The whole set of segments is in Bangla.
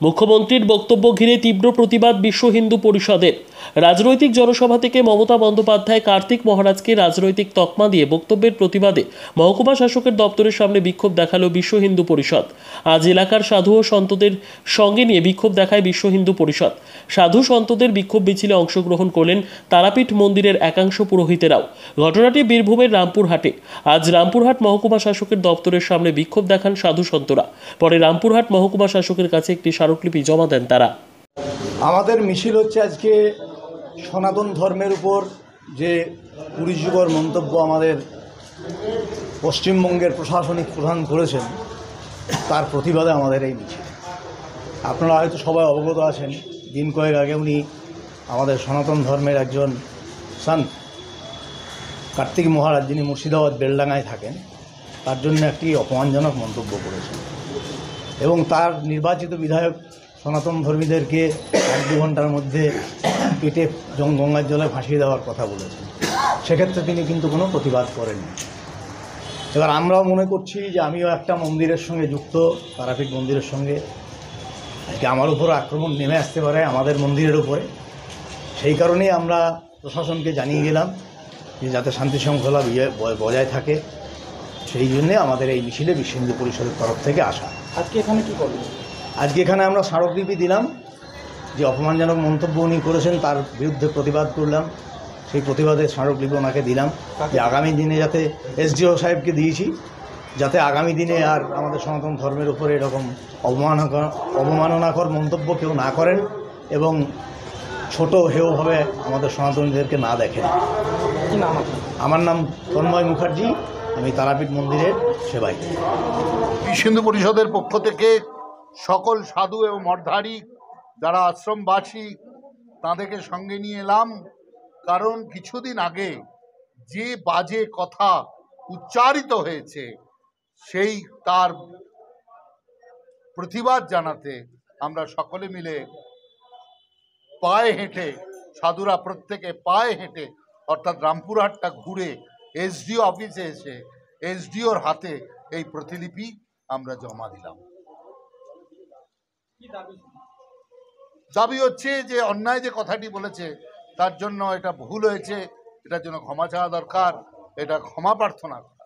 মুখ্যমন্ত্রীর বক্তব্য ঘিরে তীব্র প্রতিবাদ বিশ্ব হিন্দু পরিষদের। রাজনৈতিক জনসভা থেকে মমতা বন্দ্যোপাধ্যায় কার্তিক মহারাজকে রাজনৈতিক তকমা দিয়ে বক্তব্যের প্রতিবাদে মহকুমা শাসকের দপ্তরের সামনে বিক্ষোভ দেখালো বিশ্ব হিন্দু পরিষদ। আজ এলাকার সাধু ও সন্তদের সঙ্গে নিয়ে বিক্ষোভ দেখায় বিশ্ব হিন্দু পরিষদ। সাধু সন্তদের বিক্ষোভ মিছিলে অংশগ্রহণ করলেন তারাপীঠ মন্দিরের একাংশ পুরোহিতেরাও। ঘটনাটি বীরভূমের রামপুরহাটে। আজ রামপুরহাট মহকুমা শাসকের দপ্তরের সামনে বিক্ষোভ দেখান সাধু সন্তরা। পরে রামপুরহাট মহকুমা শাসকের কাছে একটি স্মারকলিপি জমা দেন তারা। আমাদের মিছিল হচ্ছে আজকে সনাতন ধর্মের উপর যে কুরুচিকর মন্তব্য আমাদের পশ্চিমবঙ্গের প্রশাসনিক প্রধান করেছেন তার প্রতিবাদে আমাদের এই মিছিল। আপনারা হয়তো সবাই অবগত আছেন, দিন কয়েক আগে উনি আমাদের সনাতন ধর্মের একজন সন্ত কার্তিক মহারাজ, যিনি মুর্শিদাবাদ বেলডাঙ্গায় থাকেন, তার জন্য একটি অপমানজনক মন্তব্য করেছেন এবং তার নির্বাচিত বিধায়ক সনাতন ধর্মীদেরকে 1-2 ঘন্টার মধ্যে পেটে গঙ্গার জলে ভাসিয়ে দেওয়ার কথা বলেছেন। সেক্ষেত্রে তিনি কিন্তু কোনো প্রতিবাদ করেননি। এবার আমরাও মনে করছি যে আমিও একটা মন্দিরের সঙ্গে যুক্ত, তারাপীঠ মন্দিরের সঙ্গে। আজকে আমার উপর আক্রমণ নেমে আসতে পারে আমাদের মন্দিরের উপরে। সেই কারণেই আমরা প্রশাসনকে জানিয়ে গেলাম যে যাতে শান্তি শৃঙ্খলা বজায় থাকে। সেই জন্যে আমাদের এই মিছিলে বিশ্ব হিন্দু পরিষদের তরফ থেকে আসা। আজকে এখানে কী করবেন? আজকে এখানে আমরা স্মারকলিপি দিলাম, যে অপমানজনক মন্তব্য উনি করেছেন তার বিরুদ্ধে প্রতিবাদ করলাম। সেই প্রতিবাদের স্মারকলিপি ওনাকে দিলাম, যে আগামী দিনে যাতে এসডিও সাহেবকে দিয়েছি, যাতে আগামী দিনে আর আমাদের সনাতন ধর্মের উপরে এরকম অবমাননাকর মন্তব্য কেউ না করেন এবং ছোট হেয়ভাবে আমাদের সনাতনীদেরকে না দেখেন। কি নাম আপনার? আমার নাম তন্ময় মুখার্জি, আমি তারাপীঠ মন্দিরের সেবাই। বিশ্ব হিন্দু পরিষদের পক্ষ থেকে সকল সাধু এবং মঠধারী যারা আশ্রমবাসী তাদেরকে সঙ্গে নিয়ে এলাম। কারণ কিছুদিন আগে যে বাজে কথা উচ্চারিত হয়েছে সেই তার প্রতিবাদ জানাতে আমরা সকলে মিলে পায়ে হেঁটে, সাধুরা প্রত্যেকে পায়ে হেঁটে অর্থাৎ রামপুরহাটটা ঘুরে এসডিও অফিসে এসে এসডিওর হাতে এই প্রতিলিপি আমরা জমা দিলাম। দাবি হচ্ছে যে অন্যায় যে কথাটি বলেছে তার জন্য এটা ভুল হয়েছে, এটার জন্য ক্ষমা চাওয়া দরকার, এটা ক্ষমা প্রার্থনা করা।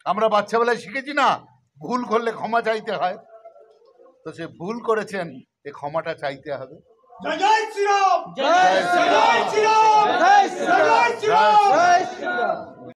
আমরা বাচ্চাবেলায় শিখেছি না, ভুল করলে ক্ষমা চাইতে হয়। তো সে ভুল করেছেন, এই ক্ষমাটা চাইতে হবে। জয় শ্রীরাম! জয় শ্রীরাম! জয় শ্রীরাম! জয় শ্রীরাম!